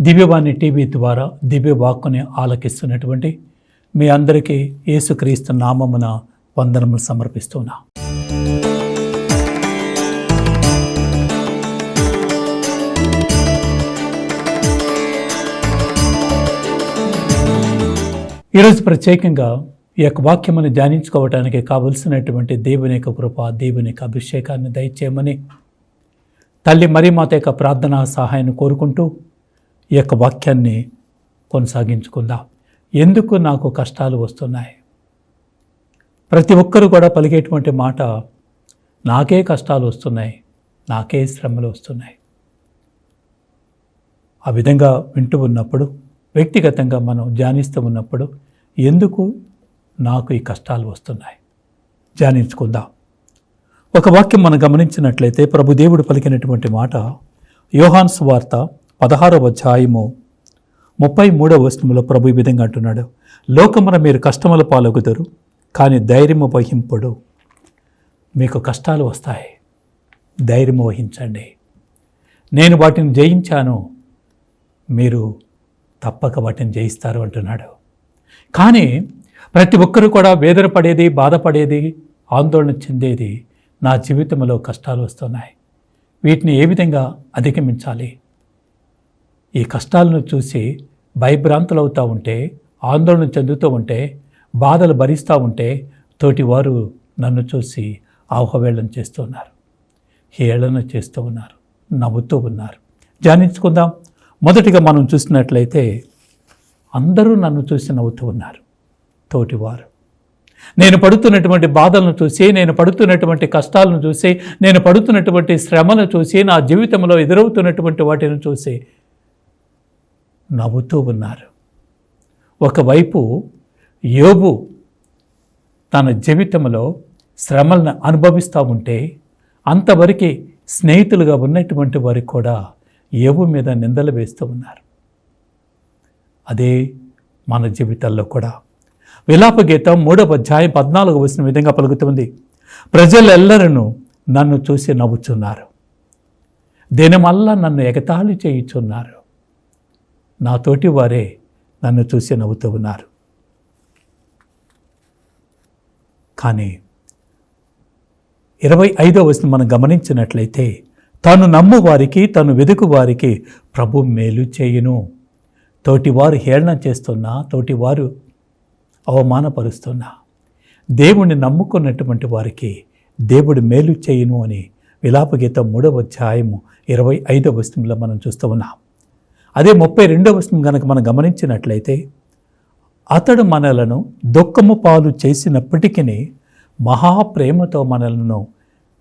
దివ్యవాణి TV ద్వారా దివ్య వాక్కుని ఆలకిస్తున్నటువంటి మీ అందరికీ యేసుక్రీస్తు నామమున వందనములు సమర్పిస్తున్నా. ఈరోజు ప్రత్యేకంగా ఈ యొక్క వాక్యమును ధ్యానించుకోవటానికి కావలసినటువంటి దేవుని యొక్క కృప, దేవుని యొక్క అభిషేకాన్ని దయచేయమని తల్లి మరియమాత యొక్క ప్రార్థనా సహాయాన్ని కోరుకుంటూ ఈ యొక్క వాక్యాన్ని కొనసాగించుకుందాం. ఎందుకు నాకు కష్టాలు వస్తున్నాయి? ప్రతి ఒక్కరు కూడా పలికేటువంటి మాట, నాకే కష్టాలు వస్తున్నాయి, నాకే శ్రమలు వస్తున్నాయి. ఆ విధంగా వింటూ ఉన్నప్పుడు, వ్యక్తిగతంగా మనం ధ్యానిస్తూ ఉన్నప్పుడు, ఎందుకు నాకు ఈ కష్టాలు వస్తున్నాయి ధ్యానించుకుందాం. ఒక వాక్యం మనం గమనించినట్లయితే ప్రభుదేవుడు పలికినటువంటి మాట యోహాను సువార్త 16వ అధ్యాయము 33వ వచనములో ప్రభు ఈ విధంగా అంటున్నాడు, లోకమున మీరు కష్టముల పాలగుదురు, కానీ ధైర్యము వహింపుడు. మీకు కష్టాలు వస్తాయి, ధైర్యము వహించండి, నేను వాటిని జయించాను, మీరు తప్పక వాటిని జయిస్తారు అంటున్నాడు. కానీ ప్రతి ఒక్కరు కూడా వేదన పడేది, బాధపడేది, ఆందోళన చెందేది, నా జీవితంలో కష్టాలు వస్తున్నాయి, వీటిని ఏ విధంగా అధిగమించాలి? ఈ కష్టాలను చూసి భయభ్రాంతులవుతూ ఉంటే, ఆందోళన చెందుతూ ఉంటే, బాధలు భరిస్తూ ఉంటే, తోటివారు నన్ను చూసి ఆహ్వానం చేస్తూ ఉన్నారు, హేళన చేస్తూ ఉన్నారు, నవ్వుతూ ఉన్నారు. ధ్యానించుకుందాం. మొదటిగా మనం చూసినట్లయితే అందరూ నన్ను చూసి నవ్వుతూ ఉన్నారు, తోటివారు. నేను పడుతున్నటువంటి బాధలను చూసి, నేను పడుతున్నటువంటి కష్టాలను చూసి, నేను పడుతున్నటువంటి శ్రమను చూసి, నా జీవితంలో ఎదురవుతున్నటువంటి వాటిని చూసి నవ్వుతూ ఉన్నారు. ఒకవైపు యోబు తన జీవితంలో శ్రమలను అనుభవిస్తూ ఉంటే, అంతవరకు స్నేహితులుగా ఉన్నటువంటి వారికి కూడా యోబు మీద నిందలు వేస్తూ ఉన్నారు. అదే మన జీవితాల్లో కూడా. విలాప గీతం 3వ అధ్యాయం 14వ వచనం విధంగా పలుకుతుంది, ప్రజలెల్లరూ నన్ను చూసి నవ్వుచున్నారు, దినమల్లా నన్ను ఎగతాళి చేయుచున్నారు, నా తోటి వారే నన్ను చూసి నవ్వుతూ ఉన్నారు. కానీ 25వ వచనం మనం గమనించినట్లయితే, తాను నమ్ము వారికి, తను వెదుకు వారికి ప్రభు మేలు చేయును. తోటివారు హేళన చేస్తున్నా, తోటివారు అవమానపరుస్తున్నా, దేవుణ్ణి నమ్ముకున్నటువంటి వారికి దేవుడు మేలు చేయును అని విలాపగీతం 3వ అధ్యాయము 25వ వచనంలో మనం చూస్తూ ఉన్నాం. అదే 32వ వచనం కనుక మనం గమనించినట్లయితే, అతడు మనలను దుఃఖము పాలు చేసినప్పటికీ మహాప్రేమతో మనలను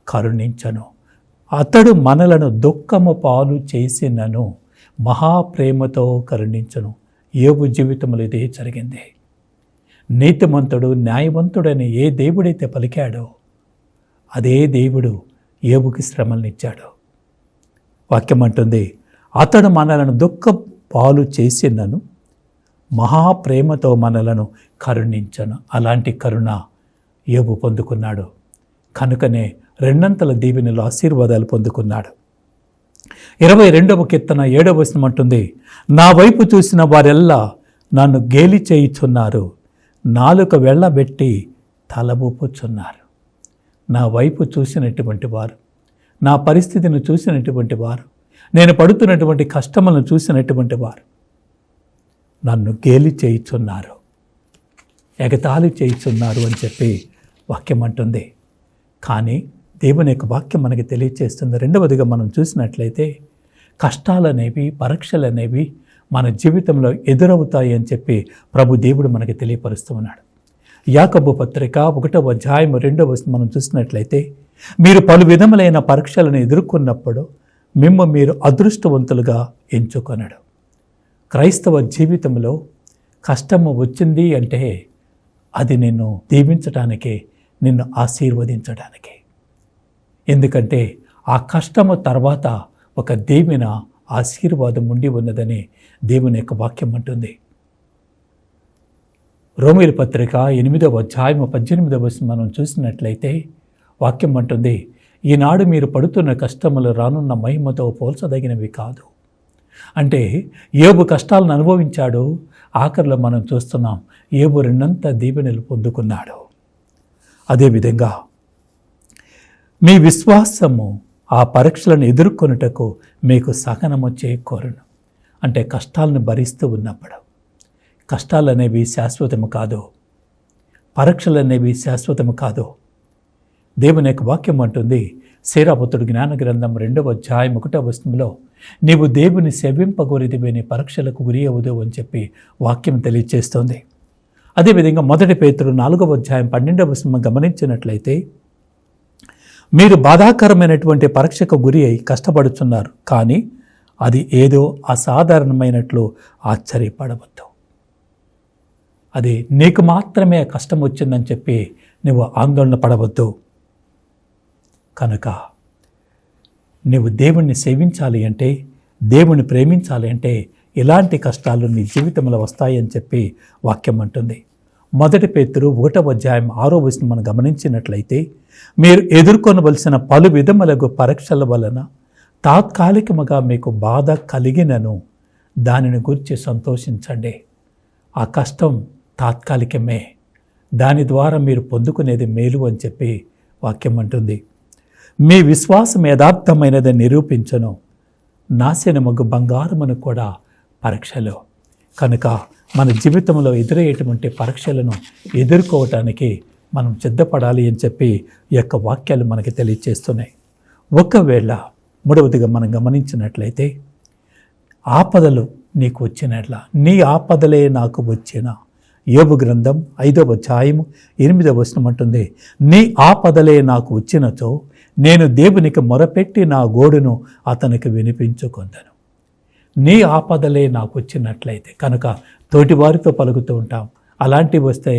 కరుణించను. అతడు మనలను దుఃఖము పాలు చేసినను మహాప్రేమతో కరుణించను. యోబు జీవితంలో ఇదే జరిగింది. నీతిమంతుడు, న్యాయవంతుడని ఏ దేవుడైతే పలికాడో అదే దేవుడు యోబుకి శ్రమలనిచ్చాడు. వాక్యం అంటుంది, అతడు మనలను దుఃఖ పాలు చేసినను మహాప్రేమతో మనలను కరుణించను. అలాంటి కరుణ యోబు పొందుకున్నాడు. కనుకనే రెండంతల దీవెనలు, ఆశీర్వాదాలు పొందుకున్నాడు. 22వ కీర్తన 7వ వచనం అంటుంది, నా వైపు చూసిన వారెల్లా నన్ను గేలి చేయుచున్నారు, నాలుక వెళ్ళబెట్టి తలబూపుచున్నారు. నా వైపు చూసినటువంటి వారు, నా పరిస్థితిని చూసినటువంటి వారు, నేను పడుతున్నటువంటి కష్టములను చూసినటువంటి వారు నన్ను గేలి చేయుచున్నారు, ఎగతాళి చేయుచున్నారు అని చెప్పి వాక్యం అంటుంది. కానీ దేవుని యొక్క వాక్యం మనకి తెలియచేస్తుంది. రెండవదిగా మనం చూసినట్లయితే, కష్టాలనేవి, పరీక్షలు అనేవి మన జీవితంలో ఎదురవుతాయి అని చెప్పి ప్రభు దేవుడు మనకి తెలియపరుస్తూ ఉన్నాడు. యాకోబు పత్రిక 1వ అధ్యాయం 2వ వచనం మనం చూసినట్లయితే, మీరు పలు విధములైన పరీక్షలను ఎదుర్కొన్నప్పుడు మీరు అదృష్టవంతులుగా ఎంచుకొనడు. క్రైస్తవ జీవితంలో కష్టము వచ్చింది అంటే అది నిన్ను దీవించడానికి, నిన్ను ఆశీర్వదించడానికి. ఎందుకంటే ఆ కష్టము తర్వాత ఒక దీవెన, ఆశీర్వాదం ఉండి ఉన్నదని దేవుని యొక్క వాక్యం అంటుంది. రోమీయుల పత్రిక 8వ అధ్యాయం 18వ వచనం మనం చూసినట్లయితే వాక్యం అంటుంది, ఈనాడు మీరు పడుతున్న కష్టములు రానున్న మహిమతో పోల్చదగినవి కాదు. అంటే యోబు కష్టాలను అనుభవించాడు, ఆఖరిలో మనం చూస్తున్నాం యోబు రెండంత దీవెనలు పొందుకున్నాడు. అదేవిధంగా మీ విశ్వాసము ఆ పరీక్షలను ఎదుర్కొనుటకు మీకు సహనము చేకూరును. అంటే కష్టాలను భరిస్తూ ఉన్నప్పుడు, కష్టాలు అనేవి శాశ్వతము కాదు, పరీక్షలు అనేవి శాశ్వతము కాదు. దేవుని యొక్క వాక్యం అంటుంది, శీరాపుత్రుడు జ్ఞాన గ్రంథం 2వ అధ్యాయం 1వ వచనంలో, నీవు దేవుని సేవింపగోరిదివే నీ పరీక్షలకు గురి అవుదు అని చెప్పి వాక్యం తెలియజేస్తోంది. అదేవిధంగా 1 పేతురు 4వ అధ్యాయం 12వ వచనం గమనించినట్లయితే, మీరు బాధాకరమైనటువంటి పరీక్షకు గురి అయి కష్టపడుతున్నారు, కానీ అది ఏదో అసాధారణమైనట్లు ఆశ్చర్యపడవద్దు. అది నీకు మాత్రమే కష్టం వచ్చిందని చెప్పి నువ్వు ఆందోళన పడవద్దు. కనుక నువ్వు దేవుణ్ణి సేవించాలి అంటే, దేవుణ్ణి ప్రేమించాలి అంటే ఇలాంటి కష్టాలు నీ జీవితంలో వస్తాయని చెప్పి వాక్యం అంటుంది. 1 పేతురు 1వ అధ్యాయం 6వ వచనం మనం గమనించినట్లయితే, మీరు ఎదుర్కొనవలసిన పలు విధములకు పరీక్షల వలన తాత్కాలికముగా మీకు బాధ కలిగినను దానిని గురించి సంతోషించండి. ఆ కష్టం తాత్కాలికమే, దాని ద్వారా మీరు పొందుకునేది మేలు అని చెప్పి వాక్యం అంటుంది. మీ విశ్వాసం యథార్థమైనదని నిరూపించను, నాశనమగు బంగారమును కూడా పరీక్షలు. కనుక మన జీవితంలో ఎదురయ్యేటువంటి పరీక్షలను ఎదుర్కోవటానికి మనం సిద్ధపడాలి అని చెప్పి ఈ యొక్క వాక్యాలు మనకి తెలియజేస్తున్నాయి. ఒకవేళ మూడవదిగా మనం గమనించినట్లయితే, ఆపదలు నీకు వచ్చినట్ల, నీ ఆపదలే నాకు వచ్చిన. యోబు గ్రంథం 5వ అధ్యాయం 8వ వచనం అంటుంది, నీ ఆపదలే నాకు వచ్చినచో నేను దేవునికి మొరపెట్టి నా గోడును అతనికి వినిపించుకొందను. నీ ఆపదలే నాకు వచ్చినట్లయితే, కనుక తోటివారితో పలుకుతూ ఉంటాం, అలాంటివి వస్తే,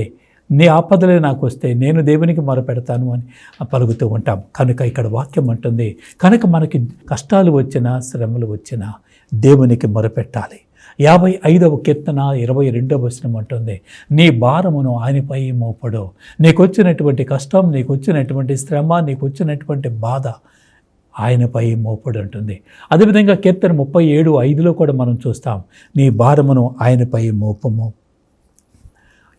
నీ ఆపదలే నాకు వస్తే నేను దేవునికి మొరపెడతాను అని పలుకుతూ ఉంటాం. కనుక ఇక్కడ వాక్యం అంటుంది, కనుక మనకి కష్టాలు వచ్చినా శ్రమలు వచ్చినా దేవునికి మొరపెట్టాలి. 55వ కీర్తన 22వ వచనం అంటుంది, నీ భారమును ఆయనపై మోపడు. నీకు వచ్చినటువంటి కష్టం, నీకు వచ్చినటువంటి శ్రమ, నీకు వచ్చినటువంటి బాధ ఆయనపై మోపడు అంటుంది. అదేవిధంగా కీర్తన 37:5లో కూడా మనం చూస్తాం, నీ భారమును ఆయనపై మోపము.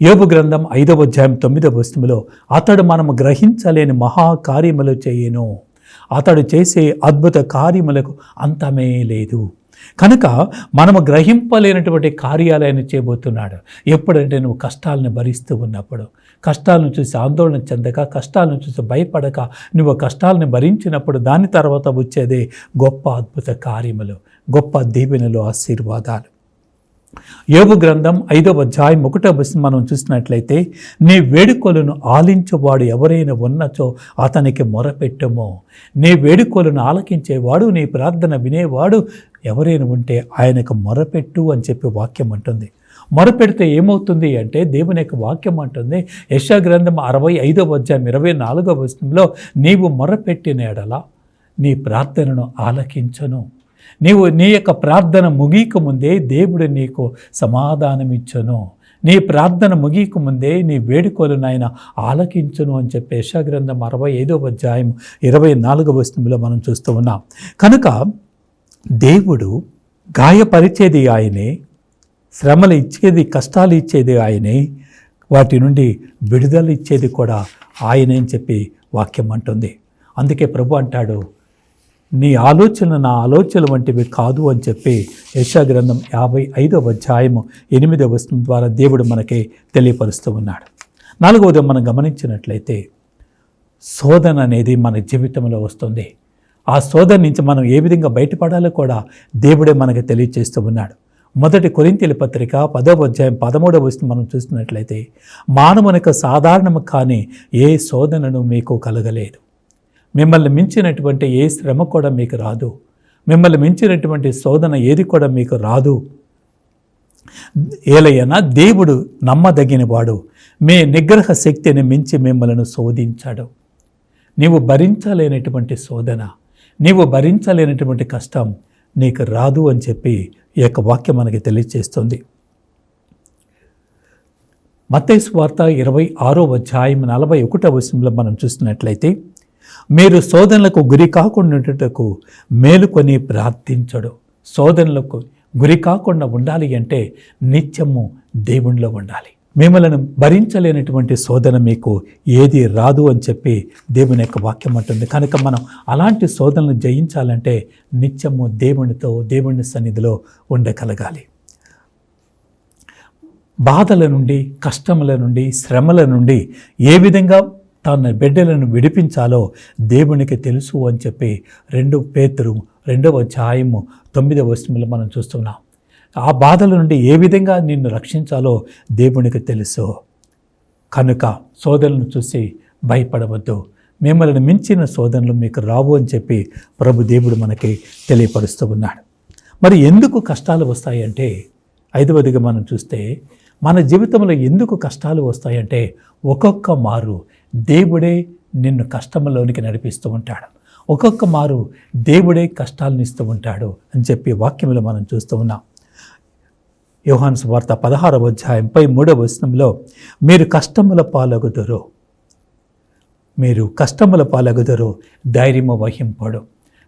యోబు గ్రంథం 5వ అధ్యాయం 9వ వచనంలో, అతడు మనము గ్రహించలేని మహాకార్యములు చేయను, అతడు చేసే అద్భుత కార్యములకు అంతమే లేదు. కనుక మనము గ్రహింపలేనటువంటి కార్యాలు ఆయన చేయబోతున్నాడు. ఎప్పుడంటే నువ్వు కష్టాలను భరిస్తూ ఉన్నప్పుడు, కష్టాలను చూసి ఆందోళన చెందక, కష్టాలను చూసి భయపడక, నువ్వు కష్టాలను భరించినప్పుడు దాని తర్వాత వచ్చేదే గొప్ప అద్భుత కార్యములు, గొప్ప దీవెనలు, ఆశీర్వాదాలు. యోబు గ్రంథం 5వ అధ్యాయం 1వ వచనం మనం చూసినట్లయితే, నీ వేడుకలను ఆలించువాడు ఎవరైనా ఉన్నచో అతనికి మొరపెట్టుము. నీ వేడుకలను ఆలకించేవాడు, నీ ప్రార్థన వినేవాడు ఎవరైనా ఉంటే ఆయనకు మొరపెట్టు అని చెప్పి వాక్యం అంటుంది. మొరపెడితే ఏమవుతుంది అంటే, దేవుని యొక్క వాక్యం అంటుంది, యెషయా గ్రంథం 65వ అధ్యాయం 24వ వచనంలో, నీవు మొరపెట్టిన ఎడల నీ ప్రార్థనను ఆలకించను. నీ యొక్క ప్రార్థన ముగియక ముందే దేవుడు నీకు సమాధానం ఇచ్చును. నీ ప్రార్థన ముగియక ముందే నీ వేడుకలను ఆయన ఆలకించును అని చెప్పి యెషయా గ్రంథం 65వ అధ్యాయం 24వ వచనంలో మనం చూస్తూ ఉన్నాం. కనుక దేవుడు గాయపరిచేది ఆయనే, శ్రమలు ఇచ్చేది, కష్టాలు ఇచ్చేది ఆయనే, వాటి నుండి విడుదల ఇచ్చేది కూడా ఆయనే అని చెప్పి వాక్యం అంటుంది. అందుకే ప్రభు అంటాడు, నీ ఆలోచన నా ఆలోచనలు వంటివి కాదు అని చెప్పి యెషయా గ్రంథం 55వ అధ్యాయం 8వ వచనం ద్వారా దేవుడు మనకి తెలియపరుస్తూ ఉన్నాడు. 4వది మనం గమనించినట్లయితే, శోధన అనేది మన జీవితంలో వస్తుంది. ఆ శోధన నుంచి మనం ఏ విధంగా బయటపడాలో కూడా దేవుడే మనకి తెలియజేస్తూ ఉన్నాడు. 1 కొరింథీయుల పత్రిక 10వ అధ్యాయం 13వ వచనం మనం చూసినట్లయితే, మానవునికి సాధారణము కానీ ఏ శోధనను మీకు కలగలేదు, మిమ్మల్ని మించినటువంటి ఏ శ్రమ కూడా మీకు రాదు, మిమ్మల్ని మించినటువంటి శోధన ఏది కూడా మీకు రాదు. ఏలయనా దేవుడు నమ్మదగినవాడు, మీ నిగ్రహ శక్తిని మించి మిమ్మల్ని శోధించాడు. నీవు భరించలేనటువంటి శోధన, నీవు భరించలేనటువంటి కష్టం నీకు రాదు అని చెప్పి ఈ యొక్క వాక్యం మనకి తెలియజేస్తుంది. మత్తయి సువార్త 26వ అధ్యాయం 41వ వచనంలో మనం చూసినట్లయితే, మీరు శోధనలకు గురి కాకుండా మేలుకొని ప్రార్థించడు. శోధనలకు గురి కాకుండా ఉండాలి అంటే నిత్యము దేవునిలో ఉండాలి. మిమ్మల్ని భరించలేనటువంటి శోధన మీకు ఏది రాదు అని చెప్పి దేవుని యొక్క వాక్యం అంటుంది. కనుక మనం అలాంటి శోధనలు జయించాలంటే నిత్యము దేవునితో, దేవుని సన్నిధిలో ఉండగలగాలి. బాధల నుండి, కష్టముల నుండి, శ్రమల నుండి ఏ విధంగా తన బిడ్డలను విడిపించాలో దేవునికి తెలుసు అని చెప్పి 2 పేతురు 2వ అధ్యాయము 9వ వచనంలో మనం చూస్తున్నాం. ఆ బాధల నుండి ఏ విధంగా నిన్ను రక్షించాలో దేవునికి తెలుసు. కనుక శోధనలను చూసి భయపడవద్దు. మిమ్మల్ని మించిన శోధనలు మీకు రావు అని చెప్పి ప్రభు దేవుడు మనకి తెలియపరుస్తూ ఉన్నాడు. మరి ఎందుకు కష్టాలు వస్తాయంటే, 5వదిగా మనం చూస్తే మన జీవితంలో ఎందుకు కష్టాలు వస్తాయంటే ఒక్కొక్క మారు దేవుడే నిన్ను కష్టంలోనికి నడిపిస్తూ ఉంటాడు. ఒక్కొక్క మారు దేవుడే కష్టాలను ఇస్తూ ఉంటాడు అని చెప్పి వాక్యంలో మనం చూస్తూ ఉన్నాం. యోహాను సువార్త 16వ అధ్యాయం 13వ వచనంలో మీరు కష్టముల పాలగుదురు, ధైర్యము వహింపడు.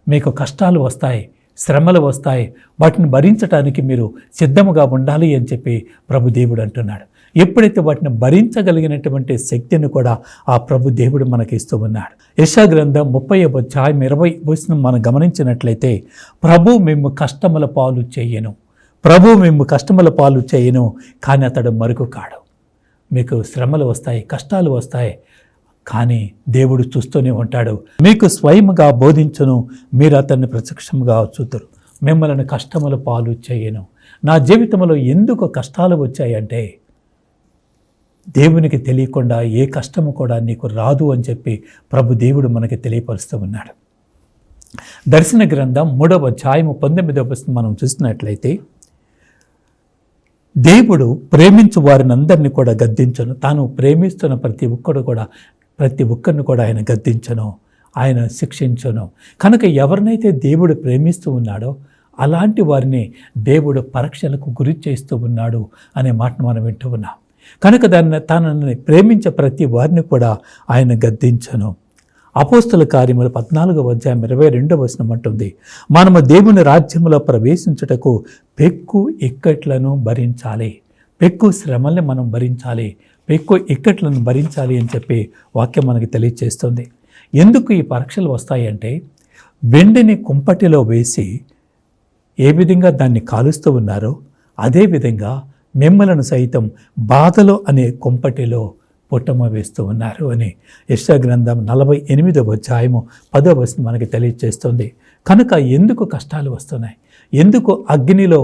మీకు కష్టాలు వస్తాయి, శ్రమలు వస్తాయి, వాటిని భరించడానికి మీరు సిద్ధముగా ఉండాలి అని చెప్పి ప్రభు దేవుడు అంటున్నాడు. ఎప్పుడైతే వాటిని భరించగలిగినటువంటి శక్తిని కూడా ఆ ప్రభు దేవుడు మనకి ఇస్తూ ఉన్నాడు. యెషయా గ్రంథం 30వ అధ్యాయం 20వ వచనం మనం గమనించినట్లయితే ప్రభు మేము కష్టముల పాలు చేయను, కానీ అతడు మరుగు కాడు. మీకు శ్రమలు వస్తాయి, కష్టాలు వస్తాయి, కానీ దేవుడు చూస్తూనే ఉంటాడు. మీకు స్వయముగా బోధించును, మీరు అతన్ని ప్రత్యక్షంగా చూతురు. మిమ్మల్ని కష్టముల పాలు చేయను. నా జీవితంలో ఎందుకు కష్టాలు వచ్చాయంటే దేవునికి తెలియకుండా ఏ కష్టము కూడా నీకు రాదు అని చెప్పి ప్రభు దేవుడు మనకి తెలియపరుస్తూ ఉన్నాడు. దర్శన గ్రంథం 3వ అధ్యాయం 19వ వచనం మనం చూసినట్లయితే దేవుడు ప్రేమించు వారిని అందరినీ కూడా గద్దించను. తాను ప్రేమిస్తున్న ప్రతి ఒక్కరిని కూడా ఆయన గద్దించను, ఆయన శిక్షించను. కనుక ఎవరినైతే దేవుడు ప్రేమిస్తూ ఉన్నాడో అలాంటి వారిని దేవుడు పరీక్షలకు గురి చేస్తూ ఉన్నాడు అనే మాటను మనం వింటూ ఉన్నాం. కనుక తనని ప్రేమించే ప్రతి వారిని కూడా ఆయన గద్దించను. అపోస్తల కార్యములు 14వ అధ్యాయం 22వ వచనం అంటుంది, మనము దేవుని రాజ్యములో ప్రవేశించుటకు పెక్కు ఇక్కట్లను భరించాలి. పెక్కు శ్రమల్ని మనం భరించాలి, పెక్కు ఇక్కట్లను భరించాలి అని చెప్పి వాక్యం మనకి తెలియజేస్తుంది. ఎందుకు ఈ పరీక్షలు వస్తాయంటే వెండిని కుంపటిలో వేసి ఏ విధంగా దాన్ని కాలుస్తూ ఉన్నారో అదేవిధంగా మిమ్మలను సైతం బాధలో అనే కుంపటిలో పుట్టమ వేస్తూ ఉన్నారు అని యెషయా గ్రంథం 48వ అధ్యాయము 10వ వచనం మనకి తెలియజేస్తుంది. కనుక ఎందుకు కష్టాలు వస్తున్నాయి, ఎందుకు అగ్నిలో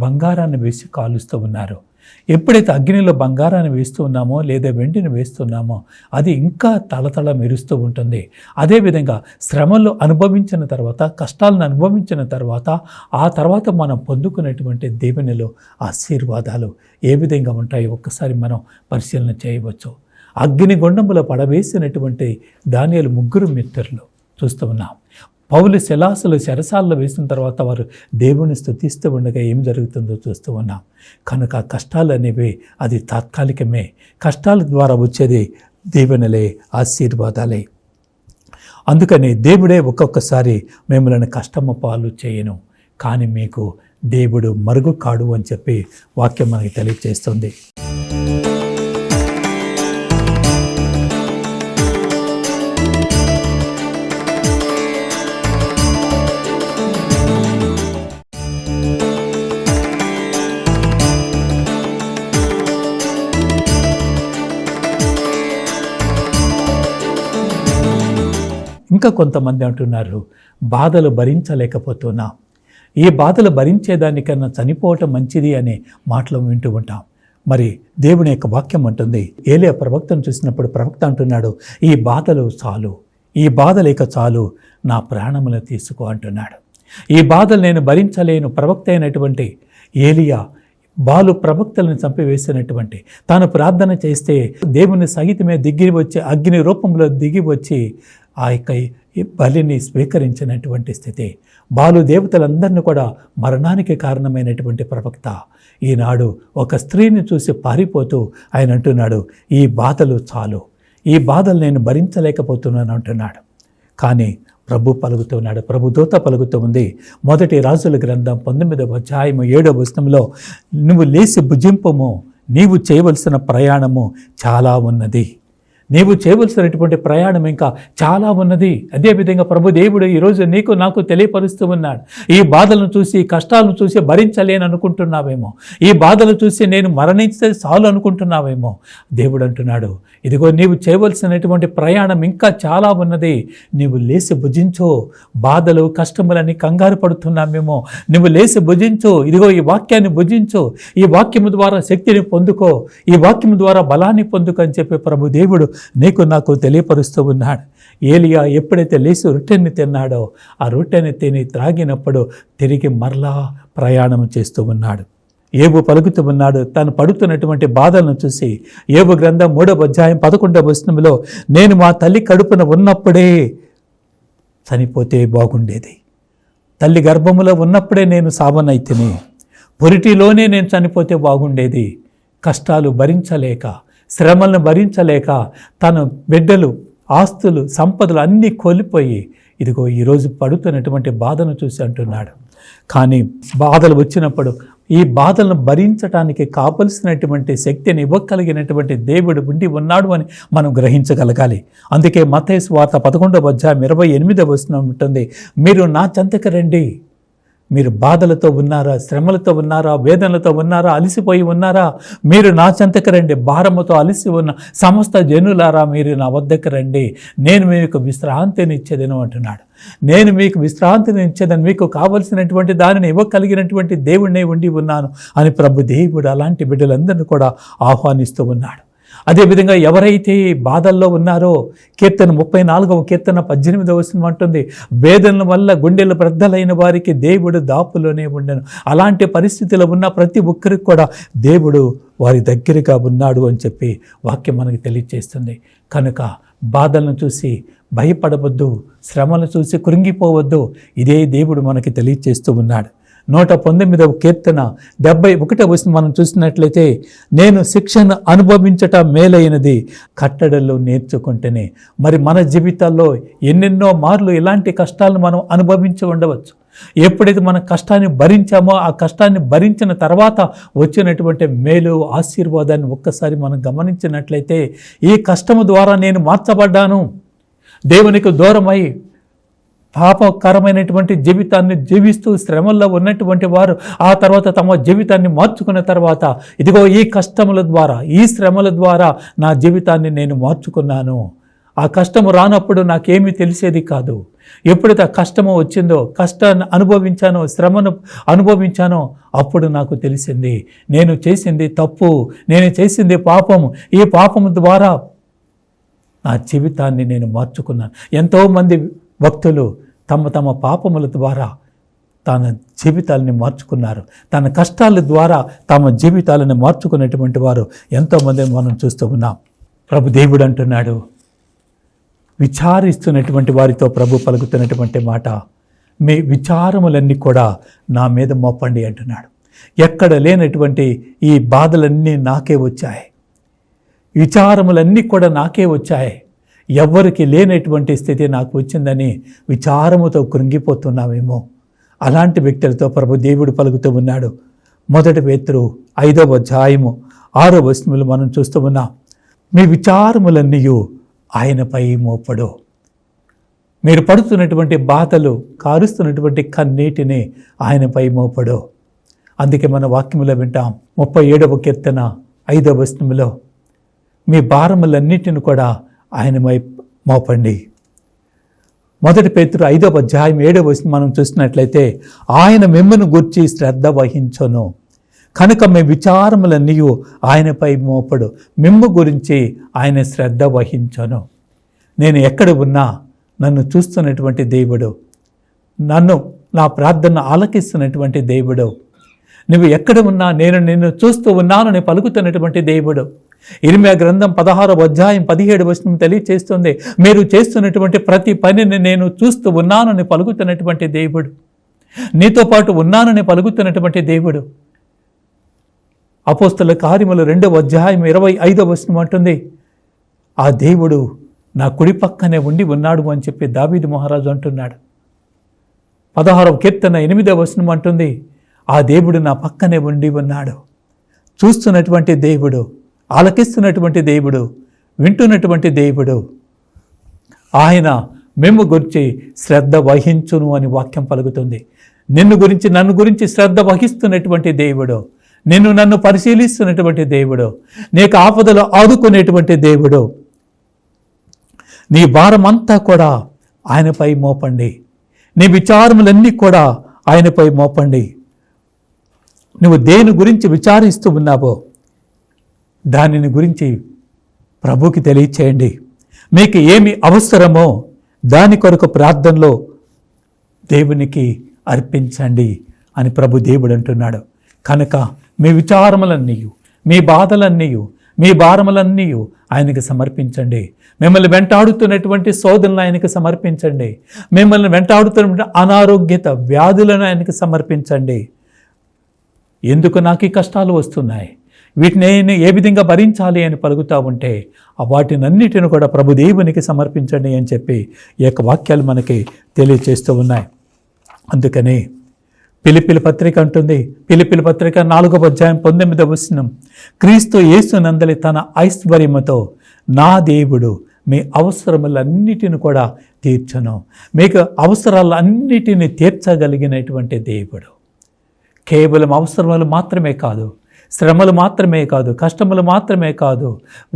బంగారాన్ని వేసి కాలుస్తూ ఉన్నారు? ఎప్పుడైతే అగ్నిలో బంగారాన్ని వేస్తూ ఉన్నామో లేదా వెండిని వేస్తున్నామో అది ఇంకా తలతల మెరుస్తూ ఉంటుంది. అదేవిధంగా శ్రమలు అనుభవించిన తర్వాత, కష్టాలను అనుభవించిన తర్వాత, ఆ తర్వాత మనం పొందుకునేటువంటి దీవెనలు, ఆశీర్వాదాలు ఏ విధంగా ఉంటాయో ఒక్కసారి మనం పరిశీలన చేయవచ్చు. అగ్ని గుండంలో పడవేసినటువంటి దానియేలు 3 మిత్రులు చూస్తూ ఉన్నాం. పౌలు శిలాసులు చెరసాల్లో వేసిన తర్వాత వారు దేవుని స్తుతిస్తూ ఉండగా ఏం జరుగుతుందో చూస్తూ ఉన్నాం. కనుక కష్టాలు అనేవి అది తాత్కాలికమే. కష్టాల ద్వారా వచ్చేది దీవెనలే, ఆశీర్వాదాలే. అందుకని దేవుడే ఒక్కొక్కసారి మిమ్మల్ని కష్టము పాలు చేయను, కానీ మీకు దేవుడు మరుగు కాడు అని చెప్పి వాక్యం మనకి తెలియజేస్తుంది. ఇంకా కొంతమంది అంటున్నారు, బాధలు భరించలేకపోతున్నా, ఈ బాధలు భరించేదానికన్నా చనిపోవటం మంచిది అనే మాటలు వింటూ ఉంటాం. మరి దేవుని యొక్క వాక్యం అంటుంది, ఏలియా ప్రవక్తను చూసినప్పుడు ప్రవక్త అంటున్నాడు, ఈ బాధలు చాలు, ఈ బాధలు ఇక చాలు, నా ప్రాణములను తీసుకో అంటున్నాడు. ఈ బాధలు నేను భరించలేను. ప్రవక్త అయినటువంటి ఏలియా బాలు ప్రవక్తలను చంపివేసినటువంటి, తాను ప్రార్థన చేస్తే దేవుని సహితమే దిగి వచ్చి అగ్ని రూపంలో దిగి వచ్చి ఆ యొక్క బలిని స్వీకరించినటువంటి స్థితి. బాలు దేవతలందరినీ కూడా మరణానికి కారణమైనటువంటి ప్రవక్త ఈనాడు ఒక స్త్రీని చూసి పారిపోతూ ఆయన అంటున్నాడు, ఈ బాధలు చాలు, ఈ బాధలు నేను భరించలేకపోతున్నాను అంటున్నాడు. కానీ ప్రభు పలుకుతున్నాడు, ప్రభు దూత పలుకుతూ ఉంది. మొదటి రాజుల గ్రంథం 19వ అధ్యాయము 7వ వచనంలో, నువ్వు లేచి భుజింపము, నీవు చేయవలసిన ప్రయాణము చాలా ఉన్నది. నీవు చేయవలసినటువంటి ప్రయాణం ఇంకా చాలా ఉన్నది. అదేవిధంగా ప్రభు దేవుడు ఈరోజు నీకు నాకు తెలియపరుస్తూ ఉన్నాడు. ఈ బాధలను చూసి, ఈ కష్టాలను చూసి భరించలేని అనుకుంటున్నావేమో, ఈ బాధలు చూసి నేను మరణించే చాలు అనుకుంటున్నావేమో. దేవుడు అంటున్నాడు, ఇదిగో నీవు చేయవలసినటువంటి ప్రయాణం ఇంకా చాలా ఉన్నది. నీవు లేచి భుజించు. బాధలు కష్టములని కంగారు పడుతున్నామేమో, నువ్వు లేచి భుజించు. ఇదిగో ఈ వాక్యాన్ని భుజించు, ఈ వాక్యము ద్వారా శక్తిని పొందుకో, ఈ వాక్యము ద్వారా బలాన్ని పొందుకో అని చెప్పి ప్రభు దేవుడు నీకు నాకు తెలియపరుస్తూ ఉన్నాడు. ఏలియా ఎప్పుడైతే లేచి రొట్టెని తిన్నాడో, ఆ రొట్టెని తిని త్రాగినప్పుడు తిరిగి మరలా ప్రయాణం చేస్తూ ఉన్నాడు. ఏబు పలుకుతూ ఉన్నాడు తను పడుతున్నటువంటి బాధలను చూసి. ఏబు గ్రంథం 3వ అధ్యాయం 11వ వచనంలో, నేను మా తల్లి కడుపున ఉన్నప్పుడే చనిపోతే బాగుండేది. తల్లి గర్భములో ఉన్నప్పుడే నేను సావనైతిని, పురిటిలోనే నేను చనిపోతే బాగుండేది. కష్టాలు భరించలేక, శ్రమలను భరించలేక తన బిడ్డలు, ఆస్తులు, సంపదలు అన్నీ కోల్పోయి ఇదిగో ఈరోజు పడుతున్నటువంటి బాధను చూసి అంటున్నాడు. కానీ బాధలు వచ్చినప్పుడు ఈ బాధలను భరించడానికి కావలసినటువంటి శక్తిని ఇవ్వగలిగినటువంటి దేవుడు ఉండి ఉన్నాడు అని మనం గ్రహించగలగాలి. అందుకే మత్తయి సువార్త 11వ అధ్యాయం 28వ వచనం ఉంటుంది, మీరు నా చెంతకు రండి. మీరు బాధలతో ఉన్నారా, శ్రమలతో ఉన్నారా, వేదనలతో ఉన్నారా, అలసిపోయి ఉన్నారా, మీరు నా చెంతకు రండి. భారముతో అలసి ఉన్న సమస్త జనులారా, మీరు నా వద్దకు రండి, నేను మీకు విశ్రాంతిని ఇచ్చేదను అంటున్నాడు. నేను మీకు విశ్రాంతిని ఇచ్చేదని, మీకు కావలసినటువంటి దానిని ఇవ్వగలిగినటువంటి దేవుడినే ఉండి ఉన్నాను అని ప్రభు దేవుడు అలాంటి బిడ్డలందరినీ కూడా ఆహ్వానిస్తూ ఉన్నాడు. అదేవిధంగా ఎవరైతే బాధల్లో ఉన్నారో, కీర్తన 34వ కీర్తన 18వ వచనం అంటుంది, వేదనల వల్ల గుండెలు బ్రద్దలైన వారికి దేవుడు దాపులోనే ఉండను. అలాంటి పరిస్థితిలో ఉన్న ప్రతి ఒక్కరికి కూడా దేవుడు వారి దగ్గరగా ఉన్నాడు అని చెప్పి వాక్యం మనకి తెలియజేస్తుంది. కనుక బాధలను చూసి భయపడవద్దు, శ్రమలను చూసి కృంగిపోవద్దు. ఇదే దేవుడు మనకి తెలియజేస్తూ ఉన్నాడు. 119వ కీర్తన 71వ వచనం మనం చూసినట్లయితే, నేను శిక్షను అనుభవించటం మేలైనది, కట్టడల్లో నేర్చుకుంటేనే. మరి మన జీవితాల్లో ఎన్నెన్నో మార్లు ఇలాంటి కష్టాలను మనం అనుభవించి ఉండవచ్చు. ఎప్పుడైతే మన కష్టాన్ని భరించామో, ఆ కష్టాన్ని భరించిన తర్వాత వచ్చినటువంటి మేలు, ఆశీర్వాదాన్ని ఒక్కసారి మనం గమనించినట్లయితే, ఈ కష్టము ద్వారా నేను మార్చబడ్డాను, దేవునికి దూరమై పాపకరమైనటువంటి జీవితాన్ని జీవిస్తూ శ్రమల్లో ఉన్నటువంటి వారు ఆ తర్వాత తమ జీవితాన్ని మార్చుకున్న తర్వాత, ఇదిగో ఈ కష్టముల ద్వారా, ఈ శ్రమల ద్వారా నా జీవితాన్ని నేను మార్చుకున్నాను. ఆ కష్టము రానప్పుడు నాకేమీ తెలిసేది కాదు. ఎప్పుడైతే ఆ కష్టము వచ్చిందో, కష్టాన్ని అనుభవించానో, శ్రమను అనుభవించానో, అప్పుడు నాకు తెలిసింది నేను చేసింది తప్పు, నేను చేసింది పాపము. ఈ పాపము ద్వారా నా జీవితాన్ని నేను మార్చుకున్నాను. ఎంతోమంది భక్తులు తమ తమ పాపముల ద్వారా తన జీవితాలని మార్చుకున్నారు. తన కష్టాల ద్వారా తమ జీవితాలను మార్చుకున్నటువంటి వారు ఎంతోమందిని మనం చూస్తూ ఉన్నాం. ప్రభు దేవుడు అంటున్నాడు, విచారిస్తున్నటువంటి వారితో ప్రభు పలుకుతున్నటువంటి మాట, మీ విచారములన్నీ కూడా నా మీద మోపండి అంటున్నాడు. ఎక్కడ లేనటువంటి ఈ బాధలన్నీ నాకే వచ్చాయి, విచారములన్నీ కూడా నాకే వచ్చాయి, ఎవ్వరికి లేనటువంటి స్థితి నాకు వచ్చిందని విచారముతో కృంగిపోతున్నావేమో. అలాంటి వ్యక్తులతో ప్రభు దేవుడు పలుకుతూ ఉన్నాడు. 1 పేతురు 5వ అధ్యాయము 6వ వచనములు మనం చూస్తూ ఉన్నాం, మీ విచారములన్నీ ఆయనపై మోపడు. మీరు పడుతున్నటువంటి బాధలు, కారుస్తున్నటువంటి కన్నీటిని ఆయనపై మోపడు. అందుకే మన వాక్యములో వింటాం 37వ కీర్తన 5వ వచనములో, మీ భారములన్నిటిని కూడా ఆయనపై మోపండి. 1 పేతురు 5వ అధ్యాయం 7వ వచనం మనం చూసినట్లయితే, ఆయన మిమ్మల్ని గూర్చి శ్రద్ధ వహించును, కనుక మీ విచారములన్నీ ఆయనపై మోపడు. మిమ్ము గురించి ఆయన శ్రద్ధ వహించును. నేను ఎక్కడ ఉన్నా నన్ను చూస్తున్నటువంటి దేవుడు, నా ప్రార్థన ఆలకిస్తున్నటువంటి దేవుడు, నువ్వు ఎక్కడ ఉన్నా నేను నిన్ను చూస్తూ ఉన్నానని పలుకుతున్నటువంటి దేవుడు. ఇర్మీయా గ్రంథం 16వ అధ్యాయం 17వ వచనం తెలియచేస్తుంది, మీరు చేస్తున్నటువంటి ప్రతి పనిని నేను చూస్తూ ఉన్నానని పలుకుతున్నటువంటి దేవుడు, నీతో పాటు ఉన్నానని పలుకుతున్నటువంటి దేవుడు. అపోస్తల కార్యములు 2వ అధ్యాయం 25వ వచనం అంటుంది, ఆ దేవుడు నా కుడి పక్కనే ఉండి ఉన్నాడు అని చెప్పి దావీదు మహారాజు అంటున్నాడు. 16వ కీర్తన 8వ వచనం అంటుంది, ఆ దేవుడు నా పక్కనే ఉండి ఉన్నాడు. చూస్తున్నటువంటి దేవుడు, ఆలకిస్తున్నటువంటి దేవుడు, వింటున్నటువంటి దేవుడు, ఆయన మేము గురించి శ్రద్ధ వహించును అని వాక్యం పలుకుతుంది. నన్ను గురించి శ్రద్ధ వహిస్తున్నటువంటి దేవుడు, నన్ను పరిశీలిస్తున్నటువంటి దేవుడు, నీకు ఆపదలో ఆదుకునేటువంటి దేవుడు. నీ భారమంతా కూడా ఆయనపై మోపండి, నీ విచారములన్నీ కూడా ఆయనపై మోపండి. నువ్వు దేని గురించి విచారిస్తూ ఉన్నావో దానిని గురించి ప్రభుకి తెలియచేయండి. మీకు ఏమి అవసరమో దాని కొరకు ప్రార్థనలో దేవునికి అర్పించండి అని ప్రభు దేవుడు అంటున్నాడు. కనుక మీ విచారములన్నీ, మీ బాధలన్నీ, మీ భారములన్నీ ఆయనకి సమర్పించండి. మిమ్మల్ని వెంటాడుతున్నటువంటి శోధనలు ఆయనకి సమర్పించండి. మిమ్మల్ని వెంటాడుతున్న అనారోగ్యత, వ్యాధులను ఆయనకి సమర్పించండి. ఎందుకు నాకు ఈ కష్టాలు వస్తున్నాయి, వీటిని నేను ఏ విధంగా భరించాలి అని పలుకుతూ ఉంటే వాటినన్నిటిని కూడా ప్రభుదేవునికి సమర్పించండి అని చెప్పి ఈ యొక్క వాక్యాలు మనకి తెలియచేస్తూ ఉన్నాయి. అందుకని ఫిలిప్పీల పత్రిక అంటుంది, ఫిలిప్పీల పత్రిక 4వ అధ్యాయం 19వ వచనం, క్రీస్తు యేసునందలి తన ఐశ్వర్యముతో నా దేవుడు మీ అవసరములన్నిటిని కూడా తీర్చను. మీకు అవసరాలన్నిటిని తీర్చగలిగినటువంటి దేవుడు. కేవలం అవసరములు మాత్రమే కాదు, శ్రమలు మాత్రమే కాదు, కష్టములు మాత్రమే కాదు,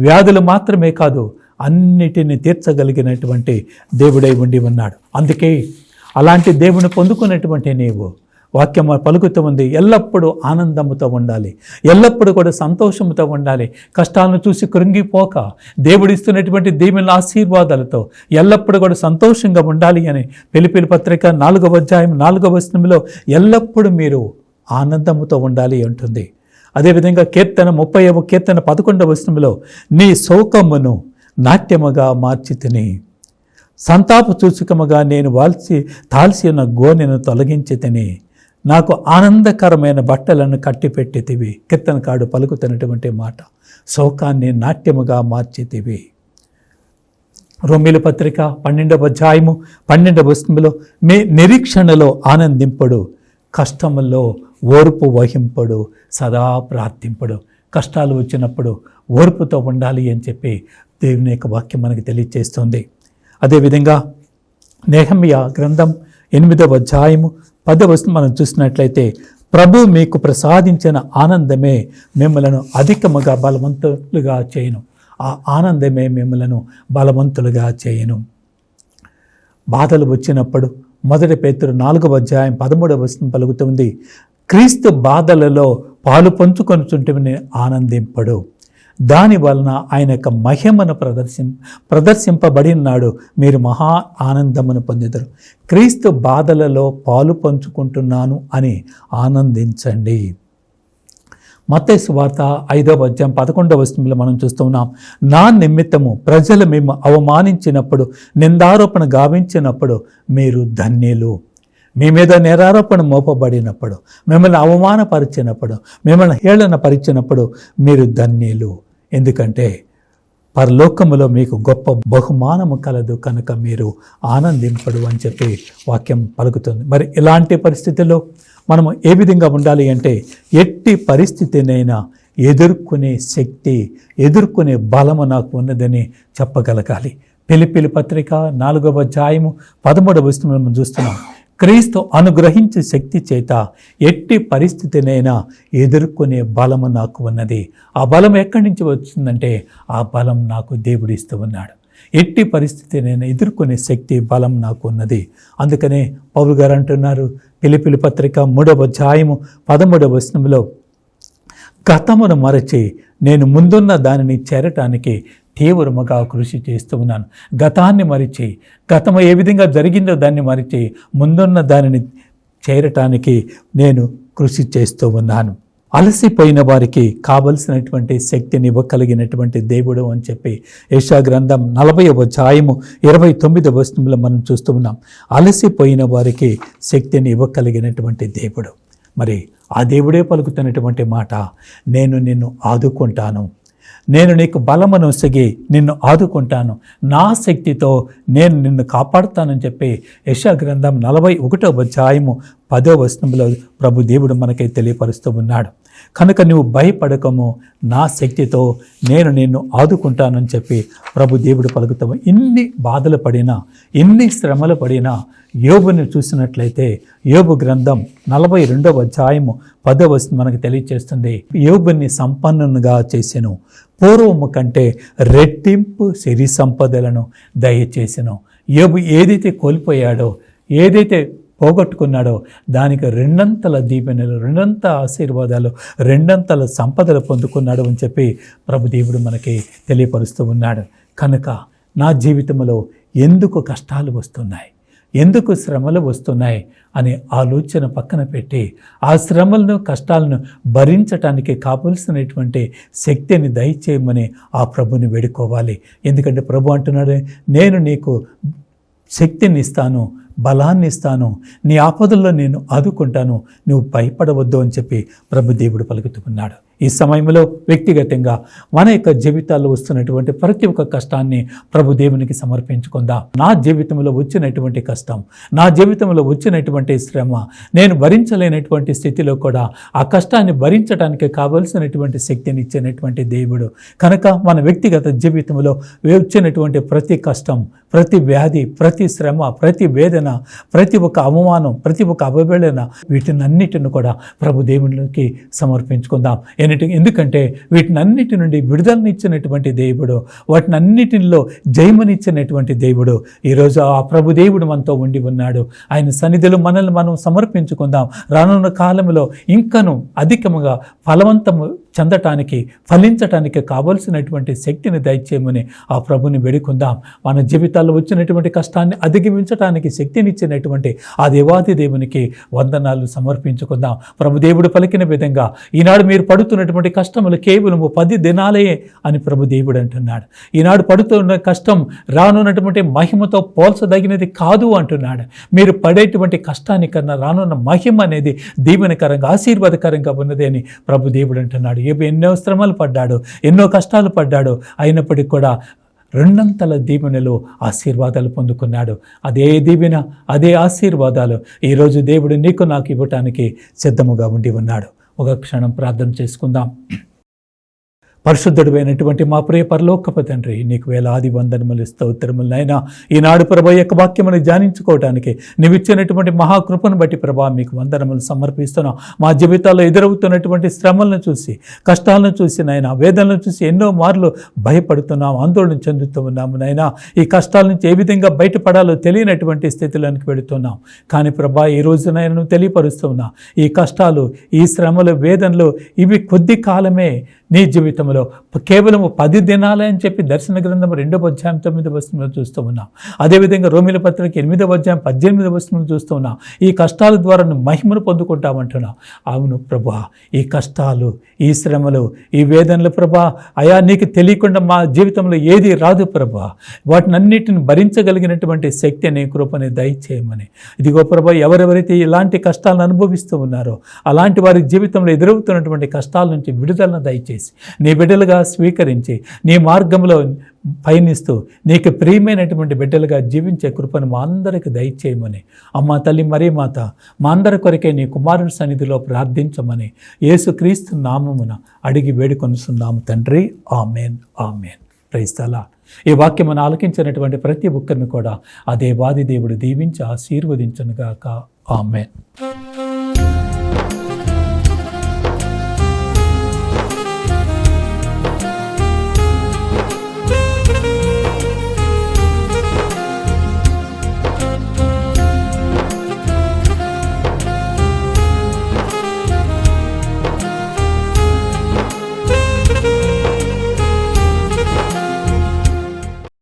వ్యాధులు మాత్రమే కాదు, అన్నిటిని తీర్చగలిగినటువంటి దేవుడై ఉండి ఉన్నాడు. అందుకే అలాంటి దేవుని పొందుకున్నటువంటి నీవు వాక్యం పలుకుతూ ఉంది, ఎల్లప్పుడూ ఆనందముతో ఉండాలి, ఎల్లప్పుడూ కూడా సంతోషంతో ఉండాలి. కష్టాలను చూసి కృంగిపోక దేవుడిస్తున్నటువంటి దీవెనల ఆశీర్వాదాలతో ఎల్లప్పుడూ కూడా సంతోషంగా ఉండాలి అని ఫిలిప్పీల పత్రిక 4వ అధ్యాయం 4వ వచనంలో ఎల్లప్పుడూ మీరు ఆనందముతో ఉండాలి అంటుంది. అదేవిధంగా కీర్తన 30వ కీర్తన 11వ వచనంలో నీ శోకమును నాట్యముగా మార్చి తిని సంతాప సూచకముగా నేను తాల్సి ఉన్న గోనెను తొలగించి తిని నాకు ఆనందకరమైన బట్టలను కట్టిపెట్టితివి. కీర్తనకాడు పలుకుతున్నటువంటి మాట, శోకాన్ని నాట్యముగా మార్చితివి. రోమీల పత్రిక 12వ అధ్యాయము 12వ వచనంలో మీ నిరీక్షణలో ఆనందింపడు, కష్టముల్లో ఓర్పు వహింపడు, సదా ప్రార్థింపడు. కష్టాలు వచ్చినప్పుడు ఓర్పుతో ఉండాలి అని చెప్పి దేవుని యొక్క వాక్యం మనకి తెలియజేస్తుంది. అదేవిధంగా నెహెమ్యా గ్రంథం 8వ అధ్యాయము 10వ వచనం మనం చూసినట్లయితే, ప్రభు మీకు ప్రసాదించిన ఆనందమే మిమ్మలను అధికముగా బలవంతులుగా చేయను. ఆ ఆనందమే మిమ్మలను బలవంతులుగా చేయను. బాధలు వచ్చినప్పుడు 1 పేతురు 4వ అధ్యాయం 13వ వచనం పలుకుతుంది, క్రీస్తు బాధలలో పాలు పంచుకొనుచుంటే ఆనందింపడు, దాని వలన ఆయన యొక్క మహిమను ప్రదర్శింపబడినాడు, మీరు మహా ఆనందమును పొందెదరు. క్రీస్తు బాధలలో పాలు పంచుకుంటున్నాను అని ఆనందించండి. మత్తయి సువార్త 5వ అధ్యాయం 11వ వచనంలో మనం చూస్తున్నాం, నా నిమిత్తము ప్రజలు మేము అవమానించినప్పుడు, నిందారోపణ గావించినప్పుడు మీరు ధన్యులు. మీ మీద నేరారోపణ మోపబడినప్పుడు, మిమ్మల్ని అవమానపరిచినప్పుడు, మిమ్మల్ని హేళన పరిచినప్పుడు మీరు ధన్యులు. ఎందుకంటే పరలోకములో మీకు గొప్ప బహుమానము కలదు, కనుక మీరు ఆనందింపడు అని చెప్పి వాక్యం పలుకుతుంది. మరి ఇలాంటి పరిస్థితుల్లో మనము ఏ విధంగా ఉండాలి అంటే, ఎట్టి పరిస్థితినైనా ఎదుర్కొనే శక్తి, ఎదుర్కొనే బలము నాకు ఉన్నదని చెప్పగలగాలి. ఫిలిప్పీల పత్రిక 4వ అధ్యాయము 13వ వచనంలో మనం చూస్తున్నాం, క్రీస్తు అనుగ్రహించే శక్తి చేత ఎట్టి పరిస్థితినైనా ఎదుర్కొనే బలము నాకు ఉన్నది. ఆ బలం ఎక్కడి నుంచి వచ్చిందంటే, ఆ బలం నాకు దేవుడు ఇస్తూ ఉన్నాడు. ఎట్టి పరిస్థితినైనా ఎదుర్కొనే శక్తి, బలం నాకు ఉన్నది. అందుకనే పౌలు గారు అంటున్నారు ఫిలిప్పీల పత్రిక 3వ అధ్యాయము 13వ వచనంలో, గతమును మరచి నేను ముందున్న దానిని చేరటానికి తీవ్రముగా కృషి చేస్తూ ఉన్నాను. గతాన్ని మరిచి, గతము ఏ విధంగా జరిగిందో దాన్ని మరిచి ముందున్న దానిని చేరటానికి నేను కృషి చేస్తూ ఉన్నాను. అలసిపోయిన వారికి కావలసినటువంటి శక్తిని ఇవ్వగలిగినటువంటి దేవుడు అని చెప్పి యెషయా గ్రంథం 40వ అధ్యాయము 29వ వచనంలో మనం చూస్తూ ఉన్నాం. అలసిపోయిన వారికి శక్తిని ఇవ్వగలిగినటువంటి దేవుడు. మరి ఆ దేవుడే పలుకుతున్నటువంటి మాట, నేను నిన్ను ఆదుకుంటాను, నేను నీకు బలమును ఒసగి నిన్ను ఆదుకుంటాను, నా శక్తితో నేను నిన్ను కాపాడుతానని చెప్పి యెషయా గ్రంథం 41వ అధ్యాయము 10వ వచనంలో ప్రభు దేవుడు మనకై తెలియపరుస్తూ ఉన్నాడు. కనుక నువ్వు భయపడకము, నా శక్తితో నేను నిన్ను ఆదుకుంటానని చెప్పి ప్రభు దేవుడు పలుకుతాము. ఇన్ని బాధలు పడినా, ఎన్ని శ్రమలు పడినా యోబుని చూసినట్లయితే యోబు గ్రంథం 42వ అధ్యాయము 10వ వచనం మనకు తెలియచేస్తుంది. యోబుని సంపన్నునిగా చేసెను, పూర్వము కంటే రెట్టింపు సిరి సంపదలను దయచేసెను. యోబు ఏదైతే కోల్పోయాడో, ఏదైతే పోగొట్టుకున్నాడో దానికి రెండంతల దీవెనలు, రెండంత ఆశీర్వాదాలు, రెండంతల సంపదలు పొందుకున్నాడు అని చెప్పి ప్రభుదేవుడు మనకి తెలియపరుస్తూ ఉన్నాడు. కనుక నా జీవితంలో ఎందుకు కష్టాలు వస్తున్నాయి, ఎందుకు శ్రమలు వస్తున్నాయి అనే ఆలోచన పక్కన పెట్టి ఆ శ్రమలను, కష్టాలను భరించటానికి కావలసినటువంటి శక్తిని దయచేయమని ఆ ప్రభుని వేడుకోవాలి. ఎందుకంటే ప్రభు అంటున్నాడు, నేను నీకు శక్తిని ఇస్తాను, బలాన్ని ఇస్తాను, నీ ఆపదల్లో నేను ఆదుకుంటాను, నువ్వు భయపడవద్దు అని చెప్పి ప్రభుదేవుడు పలుకుతున్నాడు. ఈ సమయంలో వ్యక్తిగతంగా మన యొక్క జీవితాల్లో వస్తున్నటువంటి ప్రతి ఒక్క కష్టాన్ని ప్రభుదేవునికి సమర్పించుకుందాం. నా జీవితంలో వచ్చినటువంటి కష్టం, నా జీవితంలో వచ్చినటువంటి శ్రమ, నేను భరించలేనటువంటి స్థితిలో కూడా ఆ కష్టాన్ని భరించడానికి కావలసినటువంటి శక్తిని ఇచ్చినటువంటి దేవుడు. కనుక మన వ్యక్తిగత జీవితంలో వచ్చినటువంటి ప్రతి కష్టం, ప్రతి వ్యాధి, ప్రతి శ్రమ, ప్రతి వేదన, ప్రతి ఒక్క అవమానం, ప్రతి ఒక్క అవహేళన, వీటినన్నిటిని కూడా ప్రభుదేవునికి సమర్పించుకుందాం. ఎందుకంటే వీటినన్నిటి నుండి విడుదలనిచ్చినటువంటి దేవుడు, వాటినన్నిటిలో జయమనిచ్చినటువంటి దేవుడు. ఈరోజు ఆ ప్రభుదేవుడు మనతో ఉండి ఉన్నాడు. ఆయన సన్నిధిలో మనల్ని మనం సమర్పించుకుందాం. రానున్న కాలంలో ఇంకను అధికముగా ఫలవంతము చెందటానికి, ఫలించటానికి కావలసినటువంటి శక్తిని దయచేయమని ఆ ప్రభుని వేడుకుందాం. మన జీవితాల్లో వచ్చినటువంటి కష్టాన్ని అధిగమించడానికి శక్తినిచ్చినటువంటి ఆ దేవాది దేవునికి వందనాలు సమర్పించుకుందాం. ప్రభుదేవుడు పలికిన విధంగా ఈనాడు మీరు పడుతున్నటువంటి కష్టములు కేవలము 10 దినాలే అని ప్రభుదేవుడు అంటున్నాడు. ఈనాడు పడుతున్న కష్టం రానున్నటువంటి మహిమతో పోల్చదగినది కాదు అంటున్నాడు. మీరు పడేటువంటి కష్టానికన్నా రానున్న మహిమ అనేది దీవెనకరంగా, ఆశీర్వాదకరంగా ఉన్నది అని ప్రభుదేవుడు అంటున్నాడు. ఎన్నో శ్రమలు పడ్డాడు, ఎన్నో కష్టాలు పడ్డాడు, అయినప్పటికీ కూడా రెండంతల దీవెనలు, ఆశీర్వాదాలు పొందుకున్నాడు. అదే దీవెన, అదే ఆశీర్వాదాలు ఈరోజు దేవుడు నీకు నాకు ఇవ్వటానికి సిద్ధముగా ఉండి ఉన్నాడు. ఒక క్షణం ప్రార్థన చేసుకుందాం. పరిశుద్ధుడైనటువంటి మా ప్రియ పరలోకపు తండ్రి, నీకు వేలాది వందనములు, స్తోత్రములు నాయనా. ఈనాడు ప్రభా యొక్క వాక్యమును ధ్యానించుకోవడానికి నీవు ఇచ్చినటువంటి మహాకృపను బట్టి ప్రభా మీకు వందనములు సమర్పిస్తున్నాం. మా జీవితాల్లో ఎదురవుతున్నటువంటి శ్రమలను చూసి, కష్టాలను చూసి నాయనా, వేదనలను చూసి ఎన్నో మార్లు భయపడుతున్నాం, ఆందోళన చెందుతూ ఉన్నాము నాయనా. ఈ కష్టాల నుంచి ఏ విధంగా బయటపడాలో తెలియనటువంటి స్థితిలోనికి వెళుతున్నాం. కానీ ప్రభా ఈ రోజు నేను తెలియపరుస్తున్నా, ఈ కష్టాలు, ఈ శ్రమలు, వేదనలు ఇవి కొద్ది కాలమే. నీ జీవితంలో కేవలం 10 దినాలే అని చెప్పి దర్శన గ్రంథం 2వ అధ్యాయం 9వ వచనంలో చూస్తూ ఉన్నాం. అదేవిధంగా రోమీయుల పత్రిక 8వ అధ్యాయం 18వ వచనంలో చూస్తూ ఉన్నాం. ఈ కష్టాల ద్వారా నువ్వు మహిమను పొందుకుంటామంటున్నావు. అవును ప్రభా, ఈ కష్టాలు, ఈ శ్రమలు, ఈ వేదనలు ప్రభా, అయా నీకు తెలియకుండా మా జీవితంలో ఏది రాదు ప్రభా. వాటినన్నిటిని భరించగలిగినటువంటి శక్తి అనే కృపని దయచేయమని. ఇదిగో ప్రభా, ఎవరెవరైతే ఇలాంటి కష్టాలను అనుభవిస్తూ ఉన్నారో అలాంటి వారి జీవితంలో ఎదురవుతున్నటువంటి కష్టాల నుంచి విడుదలను దయచేసి నీ బిడ్డలుగా స్వీకరించి నీ మార్గంలో పయనిస్తూ నీకు ప్రియమైనటువంటి బిడ్డలుగా జీవించే కృపను మా అందరికి దయచేయమని, అమ్మ తల్లి మరీ మాత, మా అందరి కొరకే నీ కుమారుని సన్నిధిలో ప్రార్థించమని యేసుక్రీస్తు నామమున అడిగి వేడుకొనుచున్నాము తండ్రి. Amen, amen. Praise the Lord. ఈ వాక్యమును ఆలకించినటువంటి ప్రతి ఒక్కరిని కూడా అదే వాది దేవుడు దీవించి ఆశీర్వదించునుగాక. ఆమెన్.